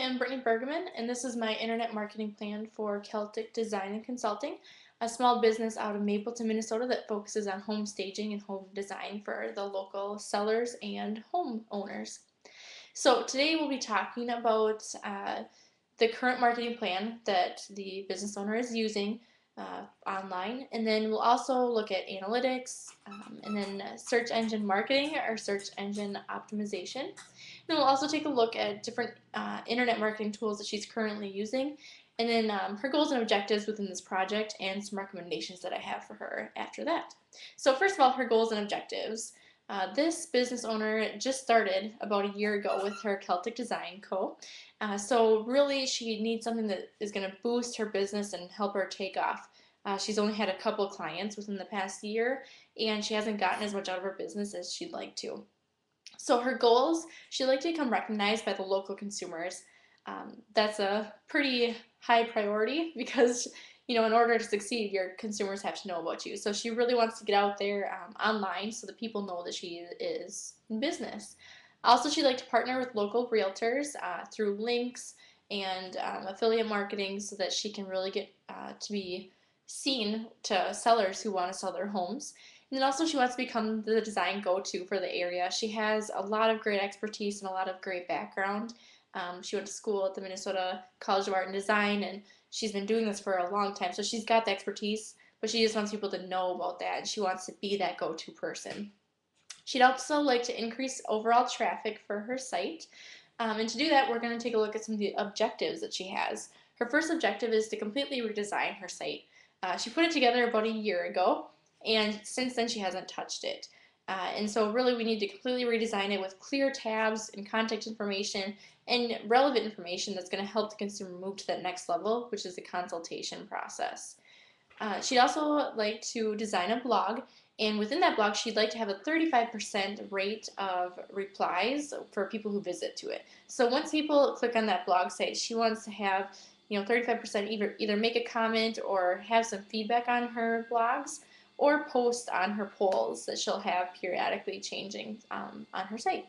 am Brittany Bergemann, and this is my internet marketing plan for Celtic Design and Consulting, a small business out of Mapleton, Minnesota that focuses on home staging and home design for the local sellers and homeowners. So today we'll be talking about the current marketing plan that the business owner is using online, and then we'll also look at analytics, and then search engine marketing or search engine optimization. Then we'll also take a look at different internet marketing tools that she's currently using, and then her goals and objectives within this project, and some recommendations that I have for her after that. So first of all, her goals and objectives. This business owner just started about a year ago with her Celtic Design Co. So really she needs something that is going to boost her business and help her take off. She's only had a couple clients within the past year, and she hasn't gotten as much out of her business as she'd like to. So her goals, she'd like to become recognized by the local consumers. That's a pretty high priority because, in order to succeed, your consumers have to know about you. So she really wants to get out there online so that people know that she is in business. Also, she'd like to partner with local realtors through links and affiliate marketing so that she can really get to be seen to sellers who want to sell their homes. And then also she wants to become the design go-to for the area. She has a lot of great expertise and a lot of great background. She went to school at the Minnesota College of Art and Design, and she's been doing this for a long time. So she's got the expertise, but she just wants people to know about that, and she wants to be that go-to person. She'd also like to increase overall traffic for her site. And to do that, we're going to take a look at some of the objectives that she has. Her first objective is to completely redesign her site. She put it together about a year ago, and since then she hasn't touched it. And so really we need to completely redesign it with clear tabs and contact information and relevant information that's going to help the consumer move to that next level, which is the consultation process. She'd also like to design a blog, and within that blog she'd like to have a 35% rate of replies for people who visit to it. So once people click on that blog site, she wants to have 35% either make a comment or have some feedback on her blogs, or post on her polls that she'll have periodically changing on her site.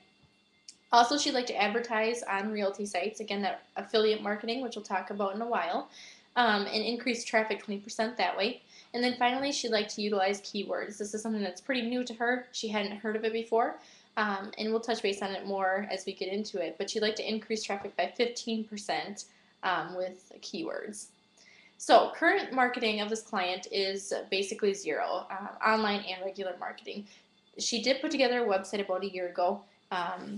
Also, she'd like to advertise on realty sites, again, that affiliate marketing, which we'll talk about in a while, and increase traffic 20% that way. And then finally, she'd like to utilize keywords. This is something that's pretty new to her. She hadn't heard of it before, and we'll touch base on it more as we get into it. But she'd like to increase traffic by 15% with keywords. So current marketing of this client is basically zero, online and regular marketing. She did put together a website about a year ago.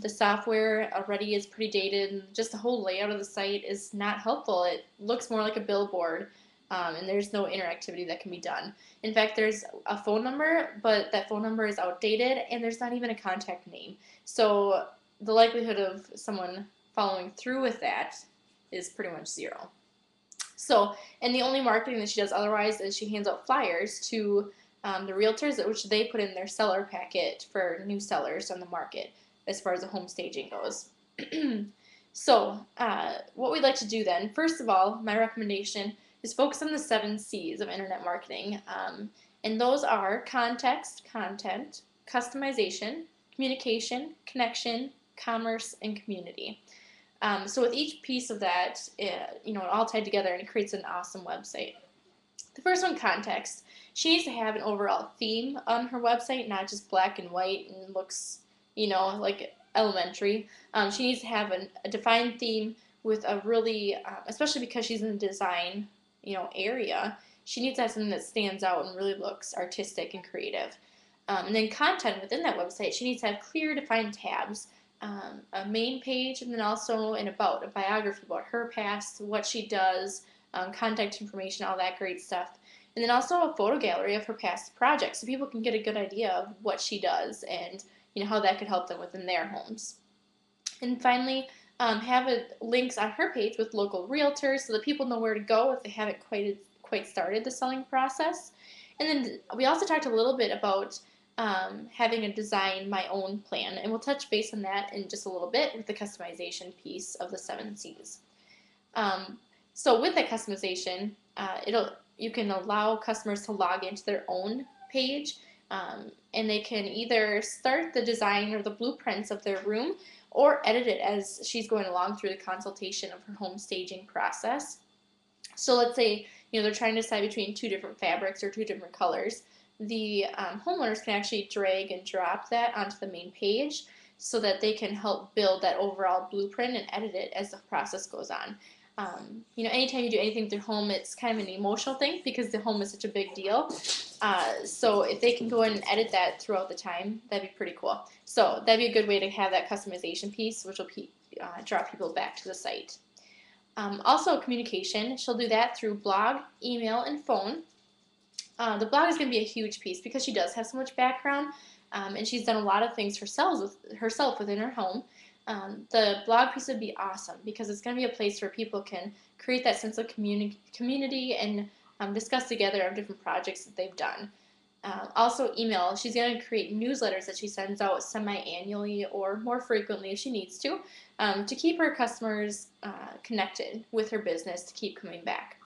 The software already is pretty dated, and just the whole layout of the site is not helpful. It looks more like a billboard, and there's no interactivity that can be done. In fact, there's a phone number, but that phone number is outdated, and there's not even a contact name. So the likelihood of someone following through with that is pretty much zero. So, and the only marketing that she does otherwise is she hands out flyers to the realtors, which they put in their seller packet for new sellers on the market as far as the home staging goes. So, what we'd like to do then, first of all, my recommendation is focus on the 7 C's of internet marketing. And those are context, content, customization, communication, connection, commerce, and community. So with each piece of that, it all tied together, and it creates an awesome website. The first one, context. She needs to have an overall theme on her website, not just black and white and looks, like elementary. She needs to have a defined theme with a really, especially because she's in the design, area, she needs to have something that stands out and really looks artistic and creative. And then content within that website, she needs to have clear, defined tabs. A main page, and then also a biography about her past, what she does, contact information, all that great stuff. And then also a photo gallery of her past projects so people can get a good idea of what she does and how that could help them within their homes. And finally, have links on her page with local realtors so that people know where to go if they haven't quite started the selling process. And then we also talked a little bit about having a design my own plan, and we'll touch base on that in just a little bit with the customization piece of the 7 C's. So with that customization, you can allow customers to log into their own page And they can either start the design or the blueprints of their room or edit it as she's going along through the consultation of her home staging process. So let's say they're trying to decide between two different fabrics or two different colors. The homeowners can actually drag and drop that onto the main page so that they can help build that overall blueprint and edit it as the process goes on. Anytime you do anything with your home, it's kind of an emotional thing because the home is such a big deal. So if they can go in and edit that throughout the time, that'd be pretty cool. So that'd be a good way to have that customization piece, which will draw people back to the site. Also, communication. She'll do that through blog, email, and phone. The blog is going to be a huge piece because she does have so much background, and she's done a lot of things herself within her home. The blog piece would be awesome because it's going to be a place where people can create that sense of community and discuss together on different projects that they've done. Also, email. She's going to create newsletters that she sends out semi-annually or more frequently if she needs to keep her customers connected with her business to keep coming back.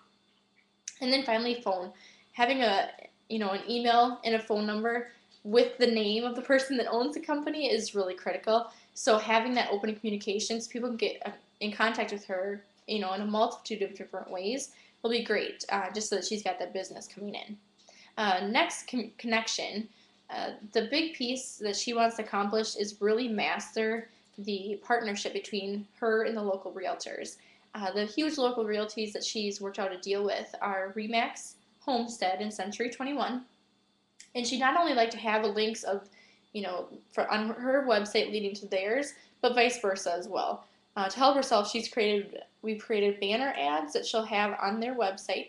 And then finally, phone. Having an email and a phone number with the name of the person that owns the company is really critical. So having that open communication so people can get in contact with her, in a multitude of different ways will be great, just so that she's got that business coming in. Next, connection. The big piece that she wants to accomplish is really master the partnership between her and the local realtors. The huge local realties that she's worked out a deal with are Remax, Homestead, and Century 21. And she'd not only like to have links of, on her website leading to theirs, but vice versa as well. To help herself, we've created banner ads that she'll have on their website,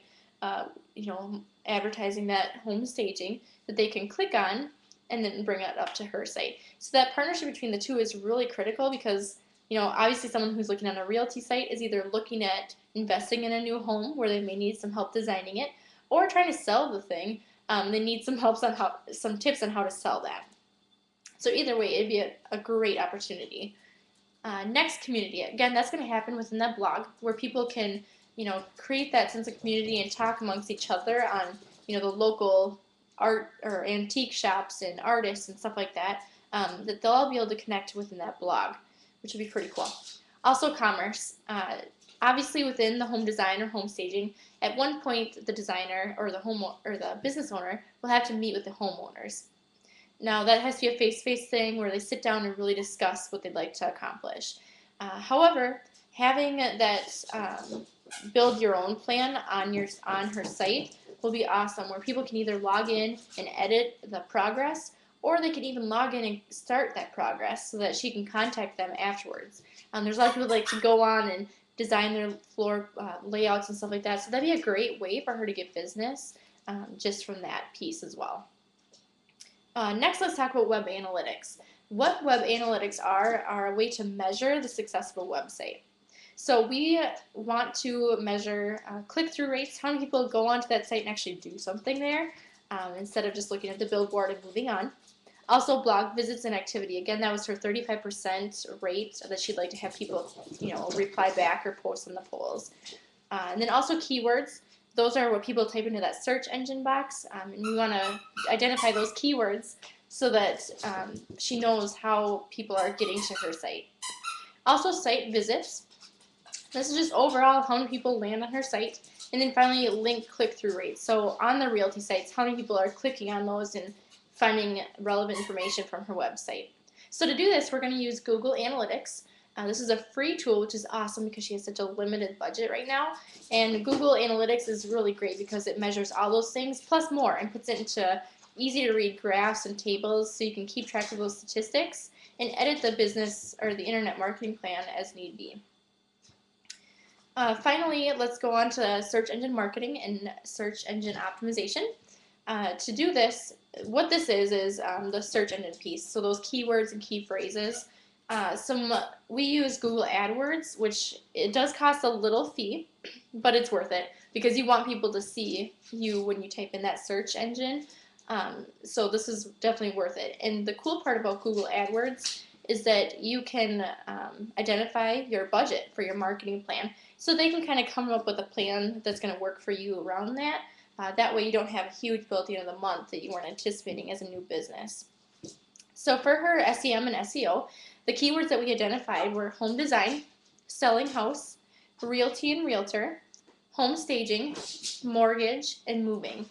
advertising that home staging that they can click on and then bring it up to her site. So that partnership between the two is really critical because, obviously someone who's looking on a realty site is either looking at investing in a new home where they may need some help designing it or trying to sell the thing. They need some some tips on how to sell that. So either way, it'd be a great opportunity. Next, community. Again, that's going to happen within that blog where people can, create that sense of community and talk amongst each other on, the local art or antique shops and artists and stuff like that, that they'll all be able to connect within that blog, which would be pretty cool. Also, commerce. Obviously, within the home design or home staging, at one point the designer or the business owner will have to meet with the homeowners. Now, that has to be a face-to-face thing where they sit down and really discuss what they'd like to accomplish. However, having that build your own plan on her site will be awesome, where people can either log in and edit the progress, or they can even log in and start that progress so that she can contact them afterwards. There's a lot of people that like to go on and design their floor layouts and stuff like that, so that'd be a great way for her to get business just from that piece as well. Next, let's talk about web analytics. What web analytics are a way to measure the success of a website. So we want to measure click-through rates, how many people go onto that site and actually do something there, instead of just looking at the billboard and moving on. Also, blog visits and activity. Again, that was her 35% rate that she'd like to have people, reply back or post on the polls. And then also keywords. Those are what people type into that search engine box, and we want to identify those keywords so that she knows how people are getting to her site. Also, site visits. This is just overall how many people land on her site. And then finally, link click-through rates. So on the realty sites, how many people are clicking on those and finding relevant information from her website. So to do this, we're going to use Google Analytics. This is a free tool, which is awesome because she has such a limited budget right now. And Google Analytics is really great because it measures all those things plus more and puts it into easy to read graphs and tables so you can keep track of those statistics and edit the business or the internet marketing plan as need be. Finally, let's go on to search engine marketing and search engine optimization. To do this, what this is the search engine piece, so those keywords and key phrases. We use Google AdWords, which it does cost a little fee, but it's worth it because you want people to see you when you type in that search engine. So this is definitely worth it. And the cool part about Google AdWords is that you can identify your budget for your marketing plan. So they can kind of come up with a plan that's going to work for you around that. That way you don't have a huge bill at the end of the month that you weren't anticipating as a new business. So for her SEM and SEO, the keywords that we identified were home design, selling house, realty and realtor, home staging, mortgage, and moving.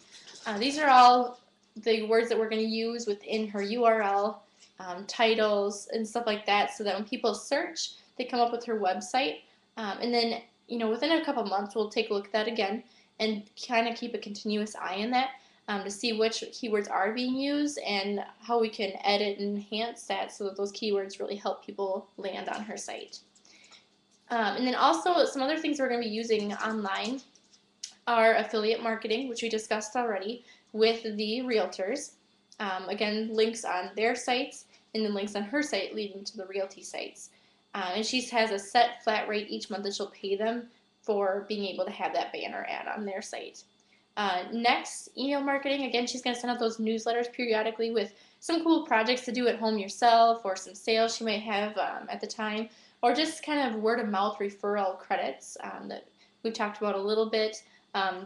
These are all the words that we're going to use within her URL, titles, and stuff like that, so that when people search, they come up with her website. And then, within a couple months, we'll take a look at that again and kind of keep a continuous eye on that to see which keywords are being used and how we can edit and enhance that so that those keywords really help people land on her site. And then also some other things we're going to be using online are affiliate marketing, which we discussed already, with the realtors. Again, links on their sites and then links on her site leading to the realty sites. And she has a set flat rate each month that she'll pay them for being able to have that banner ad on their site. Next, email marketing. Again, she's going to send out those newsletters periodically with some cool projects to do at home yourself, or some sales she might have at the time, or just kind of word of mouth referral credits that we've talked about a little bit,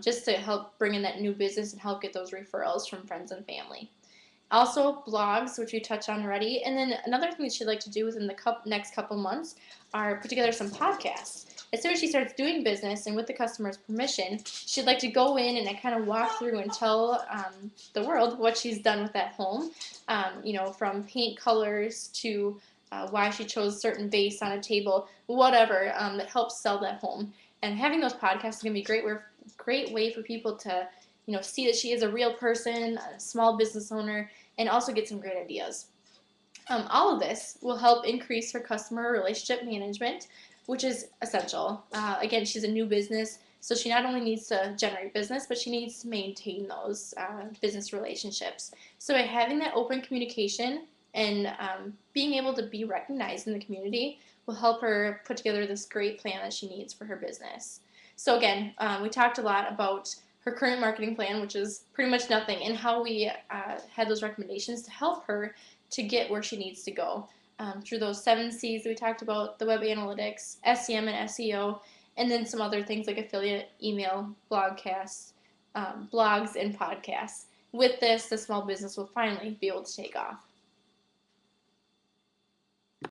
just to help bring in that new business and help get those referrals from friends and family. Also, blogs, which we touched on already. And then another thing that she'd like to do within the next couple months are put together some podcasts. As soon as she starts doing business and with the customer's permission, she'd like to go in and kind of walk through and tell the world what she's done with that home, from paint colors to why she chose certain vase on a table, whatever that helps sell that home. And having those podcasts is going to be a great way for people to see that she is a real person, a small business owner, and also get some great ideas. All of this will help increase her customer relationship management, which is essential. Again, she's a new business, so she not only needs to generate business, but she needs to maintain those business relationships. So by having that open communication and being able to be recognized in the community will help her put together this great plan that she needs for her business. So again, we talked a lot about her current marketing plan, which is pretty much nothing, and how we had those recommendations to help her to get where she needs to go through those 7 C's that we talked about: the web analytics, SEM and SEO, and then some other things like affiliate, email, blogs, and podcasts. With this, the small business will finally be able to take off.